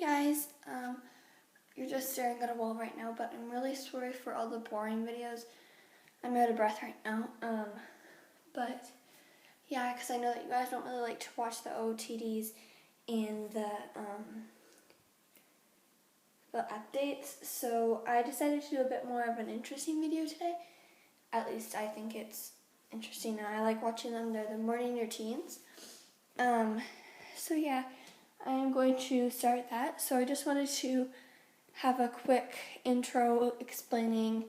guys, you're just staring at a wall right now, but I'm really sorry for all the boring videos. I'm out of breath right now, but yeah, because I know that you guys don't really like to watch the OTDs and the updates, so I decided to do a bit more of an interesting video today. At least I think it's interesting, and I like watching them. They're the morning routines. So yeah, I am going to start that. So I just wanted to have a quick intro explaining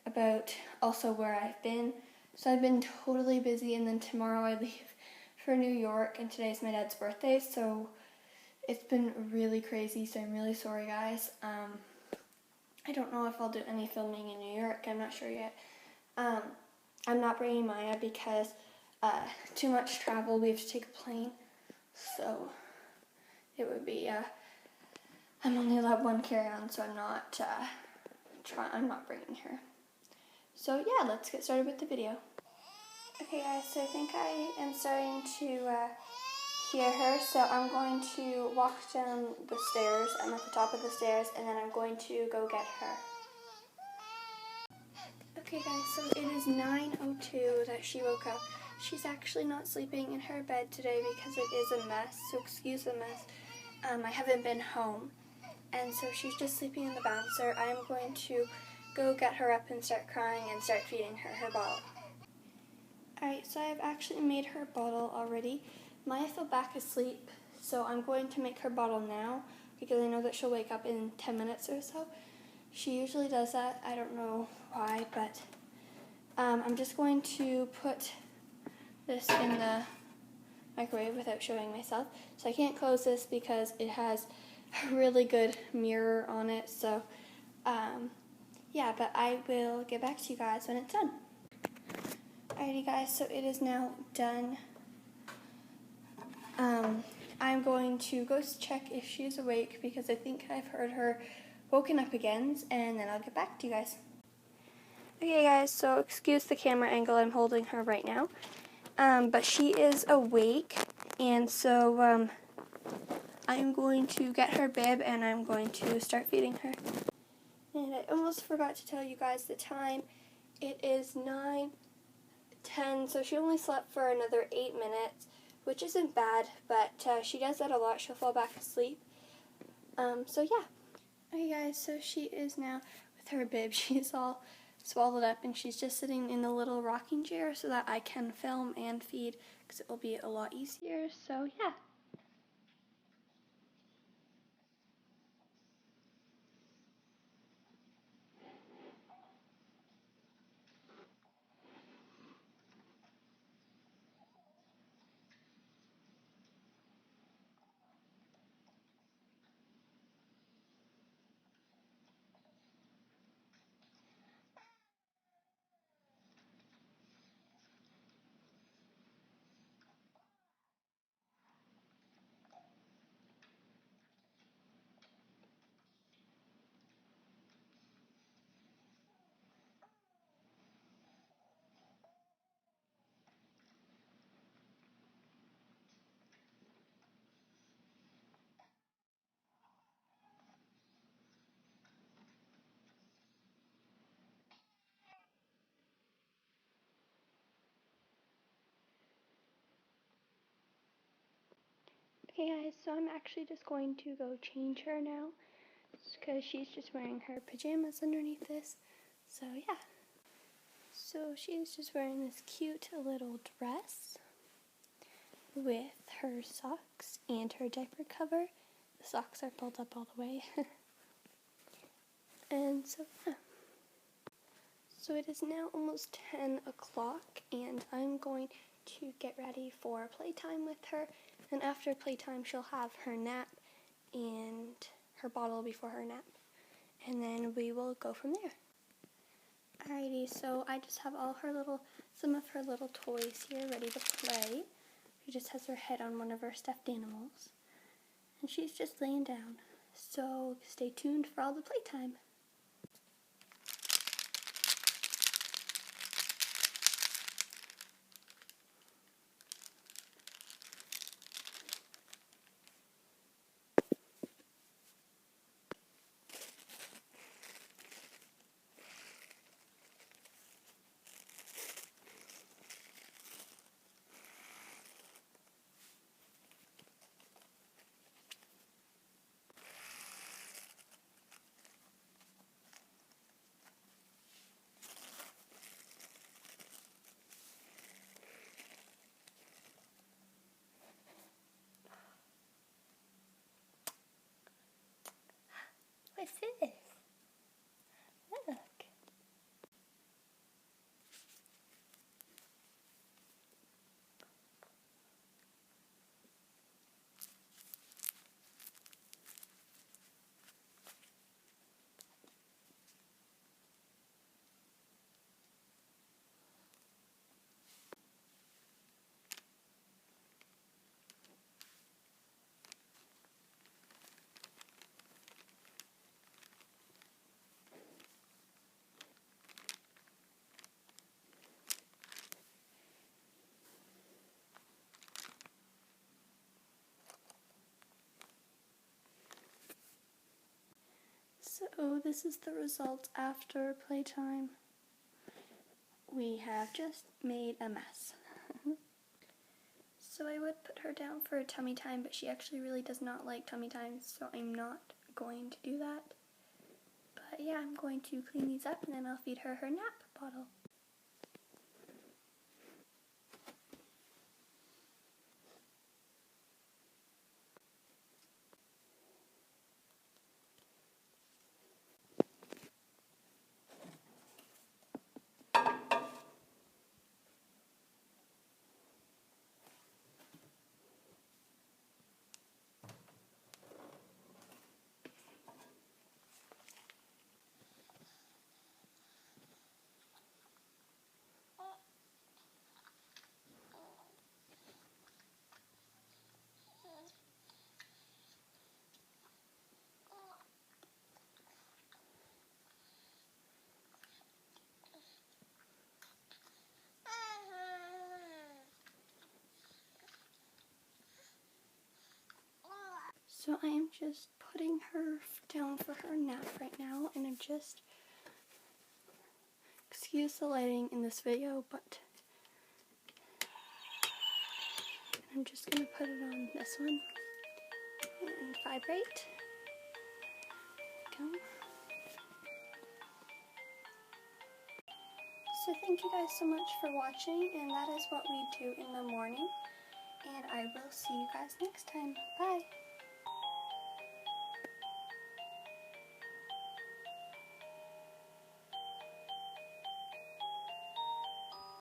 about also where I've been. So I've been totally busy, and then tomorrow I leave for New York, and today's my dad's birthday, so it's been really crazy, so I'm really sorry, guys. I don't know if I'll do any filming in New York. I'm not sure yet. I'm not bringing Maya because too much travel. We have to take a plane, so it would be. I'm only allowed one carry-on, so I'm not bringing her. So yeah, let's get started with the video. Okay, guys. So I think I am starting to hear her. So I'm going to walk down the stairs. I'm at the top of the stairs, and then I'm going to go get her. Okay guys, so it is 9:02 that she woke up. She's actually not sleeping in her bed today because it is a mess, so excuse the mess. I haven't been home, and so she's just sleeping in the bouncer. I am going to go get her up and start crying and start feeding her her bottle. Alright, so I've actually made her bottle already. Maya fell back asleep, so I'm going to make her bottle now because I know that she'll wake up in 10 minutes or so. She usually does that. I don't know why, but I'm just going to put this in the microwave without showing myself. So I can't close this because it has a really good mirror on it. So yeah, but I will get back to you guys when it's done. Alrighty guys, so it is now done. I'm going to go check if she's awake because I think I've heard her woken up again, and then I'll get back to you guys. Okay guys, so excuse the camera angle, I'm holding her right now. But she is awake, and so I'm going to get her bib and I'm going to start feeding her. And I almost forgot to tell you guys the time. It is 9:10, so she only slept for another 8 minutes, which isn't bad, but she does that a lot. She'll fall back asleep. So yeah. Okay guys, so she is now with her bib. She's all swallowed up, and she's just sitting in the little rocking chair so that I can film and feed because it will be a lot easier. So yeah. Okay guys, so I'm actually just going to go change her now because she's just wearing her pajamas underneath this. So yeah. So she's just wearing this cute little dress with her socks and her diaper cover. The socks are pulled up all the way. And so yeah. So it is now almost 10 o'clock, and I'm going to get ready for playtime with her. And after playtime, she'll have her nap and her bottle before her nap. And then we will go from there. Alrighty, so I just have some of her little toys here ready to play. She just has her head on one of her stuffed animals. And she's just laying down. So stay tuned for all the playtime. What's this? Look. So this is the result after playtime. We have just made a mess. So I would put her down for a tummy time, but she actually really does not like tummy times, so I'm not going to do that. But yeah, I'm going to clean these up and then I'll feed her nap bottle. So I am just putting her down for her nap right now, and I'm just, excuse the lighting in this video, but I'm just going to put it on this one and vibrate. Go. So thank you guys so much for watching, and that is what we do in the morning, and I will see you guys next time. Bye!